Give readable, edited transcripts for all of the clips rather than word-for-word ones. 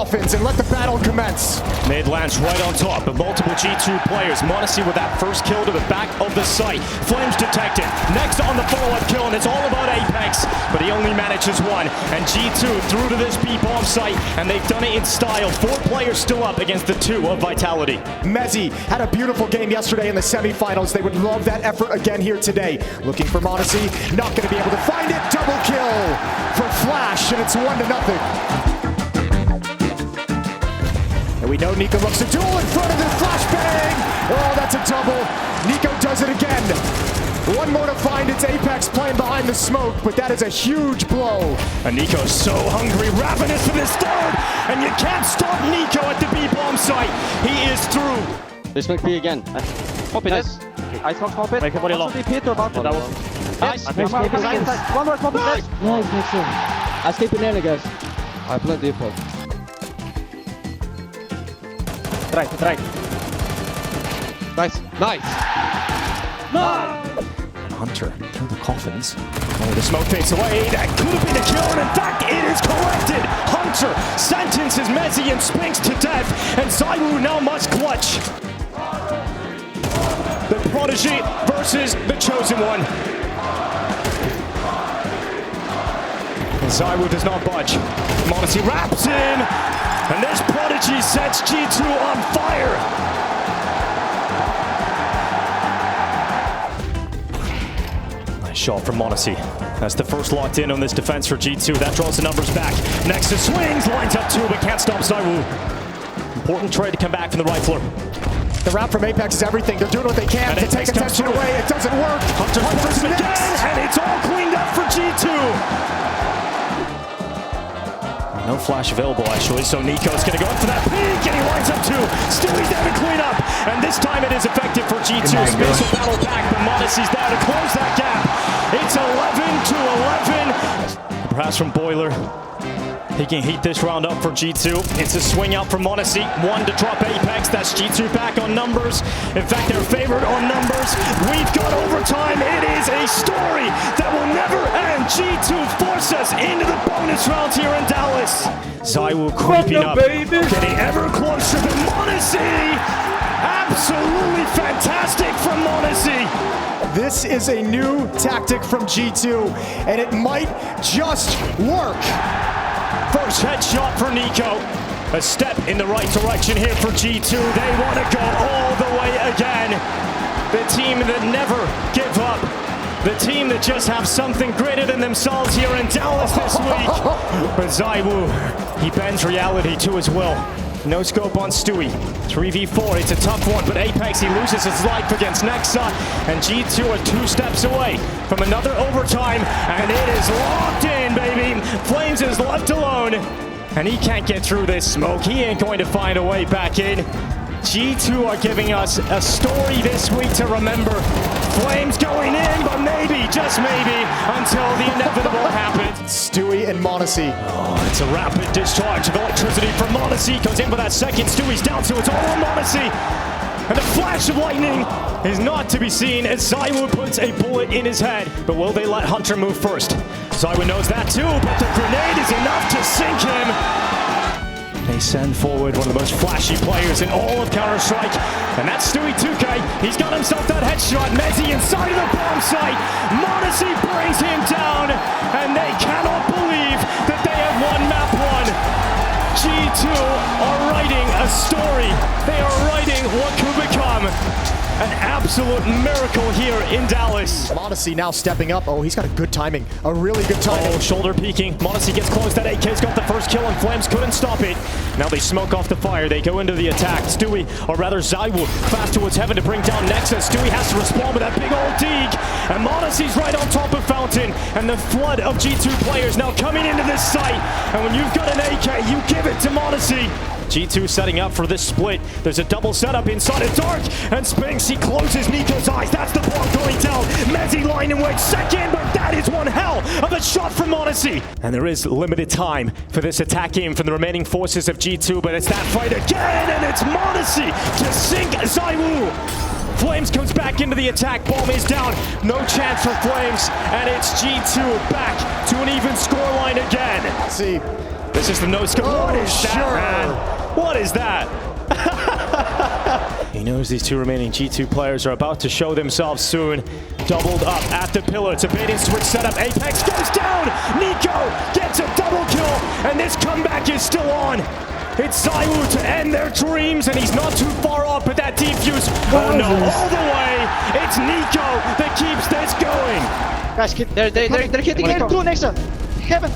Dolphins and let the battle commence. Mid lands right on top, but multiple G2 players. Monacy with that first kill to the back of the site. Flames detected. Next on the follow-up kill, and it's all about Apex, but he only manages one. And G2 through to this B-bomb site, and they've done it in style. 4 players still up against the 2 of Vitality. Mezzi had a beautiful game yesterday in the semifinals. They would love that effort again here today. Looking for Monacy, not going to be able to find it. Double kill for Flash, and it's 1-0. And we know NiKo looks to duel in front of the flashbang. Oh, that's a double. NiKo does it again. One more to find. It's Apex playing behind the smoke, but that is a huge blow. And NiKo's so hungry, ravenous for this third, and you can't stop NiKo at the B-bomb site. He is through. They smoke B again. Copy Nice. this. I smoke top it. Make everybody long. Peter about it. Nice. One more top it. Nice, Nixon. I escape banana, guys. I plant depot. Right. Nice. Nice. Hunter through the coffins. Oh, the smoke fades away. That could have been a kill, and in fact, it is collected. Hunter sentences Mezzi and Spinks to death, and ZywOo now must clutch. The Prodigy versus the Chosen One. And ZywOo does not budge. Monacy wraps in, and this Prodigy sets G2 on fire. Shot from Monacy. That's the first locked in on this defense for G2. That draws the numbers back. Nexa swings, lines up 2, but can't stop ZywOo. Important trade to come back from the right floor. The route from Apex is everything. They're doing what they can to take attention away. It doesn't work. Hunter's again, and it's all cleaned up for G2. No flash available, actually, so NiKo's going to go up for that peek, and he lines up 2. Stewie's there to clean up, and this time it is effective for G2. Space will battle back, but Monacy's there to close that gap. It's 11-11. Perhaps from Boiler. He can heat this round up for G2. It's a swing out from Monacy. 1 to drop Apex. That's G2 back on numbers. In fact, they're favored on numbers. We've got overtime. It is a story that will never end. G2 force us into the bonus rounds here in Dallas. ZywOo creeping up, getting ever closer to Monacy. Absolutely fantastic from Monacy. This is a new tactic from G2, and it might just work. First headshot for NiKo. A step in the right direction here for G2. They want to go all the way again. The team that never give up. The team that just have something greater than themselves here in Dallas this week. But ZywOo, he bends reality to his will. No scope on Stewie. 3v4, it's a tough one, but Apex, he loses his life against Nexa, and G2 are 2 steps away from another overtime, and it is locked in, baby. Flames is left alone, and he can't get through this smoke. He ain't going to find a way back in. G2 are giving us a story this week to remember. Flames going in, but maybe, just maybe, until the inevitable happens. Stewie and Monacy. Oh, it's a rapid discharge of electricity from Monacy. Goes in for that second. Stewie's down, so it's all on Monacy. And the flash of lightning is not to be seen as ZywOo puts a bullet in his head. But will they let Hunter move first? ZywOo knows that too, but the grenade is enough to sink him. They send forward one of the most flashy players in all of Counter-Strike, and that's Stewie2k. He's got himself that headshot. Mezzi inside of the bomb site. Monacy brings him down, and they cannot believe that they have won map 1. G2 are writing a story. They are writing what could become an absolute miracle here in Dallas. Monacy now stepping up. Oh, he's got a good timing. A really good timing. Oh, shoulder peeking. Monacy gets close. That AK's got the first kill, and Flames couldn't stop it. Now they smoke off the fire. They go into the attack. Stewie, or rather ZywOo, fast towards heaven to bring down Nexa. Stewie has to respond with that big old dig. And Monacy's right on top of Fountain. And the flood of G2 players now coming into this site. And when you've got an AK, you give it to Monacy. G2 setting up for this split. There's a double setup inside of Dark, and Spinks, he closes NiKo's eyes. That's the ball going down. Mezzi line and wait second, but that is one hell of a shot from Monacy. And there is limited time for this attack game from the remaining forces of G2, but it's that fight again, and it's Monacy to sink ZywOo. Flames comes back into the attack. Bomb is down. No chance for Flames, and it's G2 back to an even scoreline again. See. This is the no scope. Oh, What is that? What is that? He knows these two remaining G2 players are about to show themselves soon. Doubled up at the pillar. It's a bait and switch setup. Apex goes down. NiKo gets a double kill, and this comeback is still on. It's ZywOo to end their dreams, and he's not too far off, but that defuse, oh no, all the way. It's NiKo that keeps this going. Guys, they're hitting it. Two nexa. Heaven.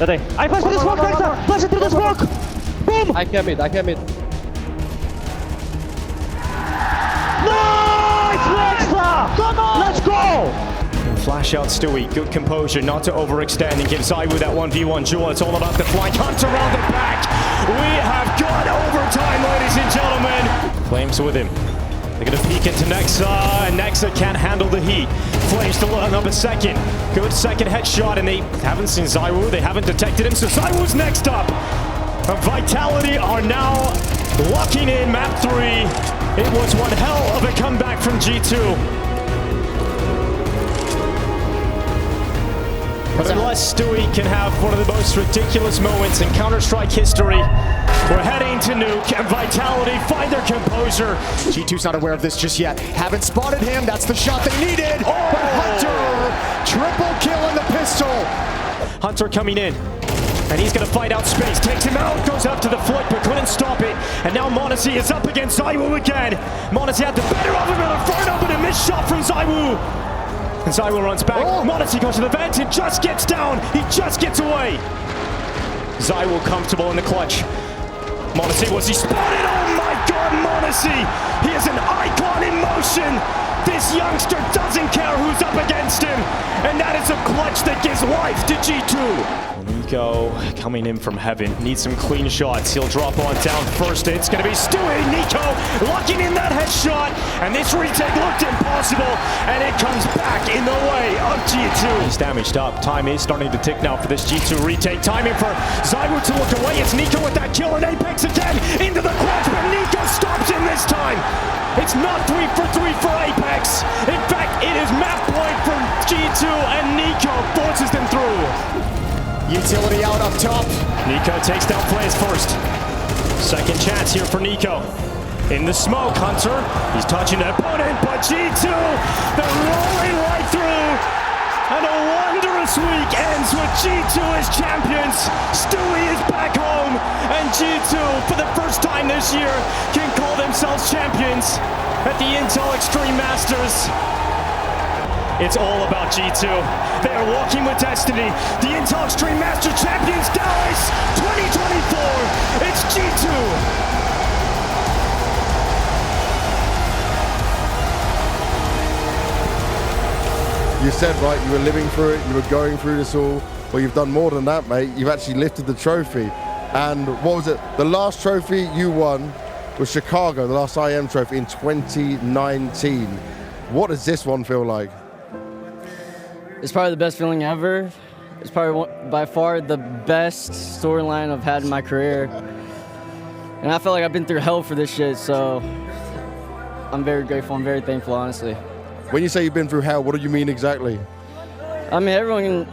I flash to the smoke, nexa. Flash it through the smoke. Boom. I can't mid. Nice, nexa. Come on. Let's go. Flash out Stewie, good composure, not to overextend and give ZywOo that 1v1 duel. It's all about the flank. Hunt around the back. We have got overtime, ladies and gentlemen. Flames with him. They're going to peek into Nexa, and Nexa can't handle the heat. Flames to look up a second. Good second headshot, and they haven't seen ZywOo. They haven't detected him, so ZywOo's next up. Vitality are now locking in map 3. It was one hell of a comeback from G2. But unless Stewie can have one of the most ridiculous moments in Counter-Strike history, we're heading to Nuke, and Vitality find their composure. G2's not aware of this just yet. Haven't spotted him. That's the shot they needed. Oh! But Hunter, triple kill in the pistol. Hunter coming in, and he's going to fight out space. Takes him out, goes up to the foot, but couldn't stop it. And now m0NESY is up against ZywOo again. m0NESY had the better of him in Inferno, but a missed shot from ZywOo. And ZywOo runs back. Oh. m0NESY goes to the vent and just gets down. He just gets away. ZywOo comfortable in the clutch. m0NESY, was he spotted? Oh my god, m0NESY! He is an icon in motion! This youngster doesn't care who's up against him! And that is a clutch that gives life to G2! NiKo coming in from heaven, needs some clean shots. He'll drop on down first. It's going to be Stewie. NiKo locking in that headshot, and this retake looked impossible, and it comes back in the way of G2. He's damaged up. Time is starting to tick now for this G2 retake. Timing for ZywOo to look away. It's NiKo with that kill, and Apex again into the clutch, but NiKo stops him this time. It's not 3 for 3 for Apex. In fact, it is map point from G2, and NiKo forces them through. Utility out up top. NiKo takes down Flames first. Second chance here for NiKo. In the smoke, Hunter. He's touching the opponent, but G2, they're rolling right through. And a wondrous week ends with G2 as champions. Stewie is back home, and G2, for the first time this year, can call themselves champions at the Intel Extreme Masters. It's all about G2. They are walking with destiny. The Intel Extreme Master Champions Dallas 2024. It's G2. You said, right, you were living through it, you were going through this all. Well, you've done more than that, mate. You've actually lifted the trophy. And what was it? The last trophy you won was Chicago, the last IEM trophy in 2019. What does this one feel like? It's probably the best feeling ever. It's probably by far the best storyline I've had in my career. And I feel like I've been through hell for this shit, so I'm very grateful, I'm very thankful, honestly. When you say you've been through hell, what do you mean exactly? I mean,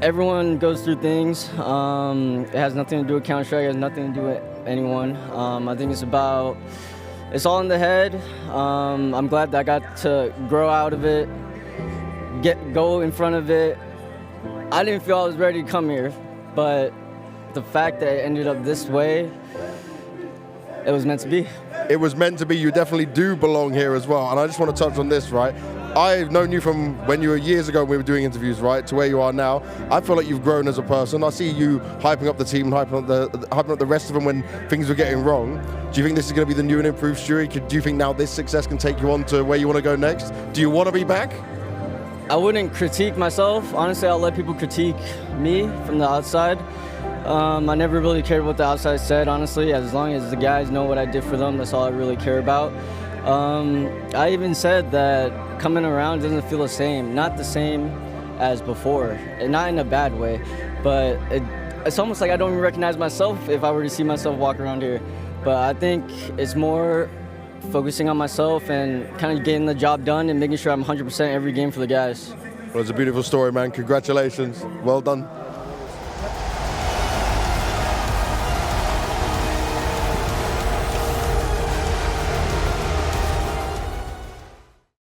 everyone goes through things. It has nothing to do with Counter-Strike, it has nothing to do with anyone. I think it's all in the head. I'm glad that I got to grow out of it, go in front of it. I didn't feel I was ready to come here, but the fact that it ended up this way, it was meant to be. It was meant to be. You definitely do belong here as well. And I just want to touch on this, right? I've known you from when you were years ago when we were doing interviews, right, to where you are now. I feel like you've grown as a person. I see you hyping up the team and hyping up the rest of them when things were getting wrong. Do you think this is going to be the new and improved Stewie? Do you think now this success can take you on to where you want to go next? Do you want to be back? I wouldn't critique myself. Honestly, I'll let people critique me from the outside. I never really cared what the outside said, honestly. As long as the guys know what I did for them, that's all I really care about. I even said that coming around doesn't feel the same. Not the same as before, and not in a bad way, but it's almost like I don't even recognize myself if I were to see myself walk around here. But I think it's more focusing on myself and kind of getting the job done and making sure I'm 100% every game for the guys. Well, it's a beautiful story, man. Congratulations. Well done.